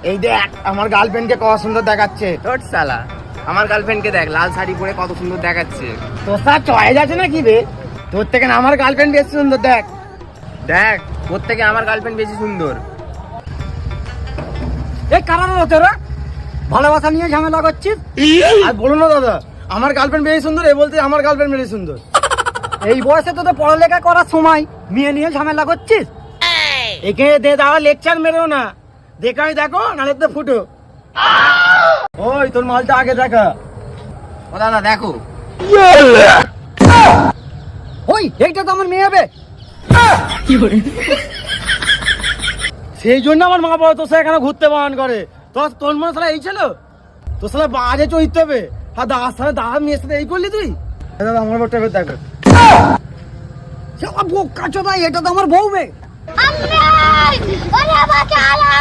এই দেখ আমার গার্লফ্রেন্ডকে কত সুন্দর দেখাচ্ছে। তোর শালা, আমার গার্লফ্রেন্ডকে দেখ লাল শাড়ি পরে কত সুন্দর দেখাচ্ছে। তোর সাথে চয়েস আছে নাকি বে? তোর থেকে না আমার গার্লফ্রেন্ড বেশি সুন্দর। দেখ দেখ তোর থেকে আমার গার্লফ্রেন্ড বেশি সুন্দর। এই কারণ তোরা ভালোবাসা নিয়ে ঝামেলা করছিস? আর বলো না দাদা, আমার গার্লফ্রেন্ড বেশি সুন্দর, এ বলতে আমার গার্লফ্রেন্ড বেশি সুন্দর। এই বয়সে তোদের পড়ালেখা করার সময় মেয়ে নিয়ে ঝামেলা করছিস? একে দে দাও লেকচার মেরেও না, দেখাই দেখো নালে তো ফুটো। ওই তোর মালটা আগে দেখা। ও দাদা দেখো। ওই এইটা তো আমার মেয়ে হবে। সেই জন্য আমার মা বাবা তোর সাথে এখানে ঘুরতে বারণ করে। তোর মনে সালা এই ছিল? তোর সালা বাজে চরিত্র হবে। আর দাদার সাথে দাদার মেয়ের সাথে এই করলি তুই? দাদা আমার বউটা এবার দেখো। বোকা চোদা, এটা তো আমার বউ বে। আম্মা ওরে বাঁচালে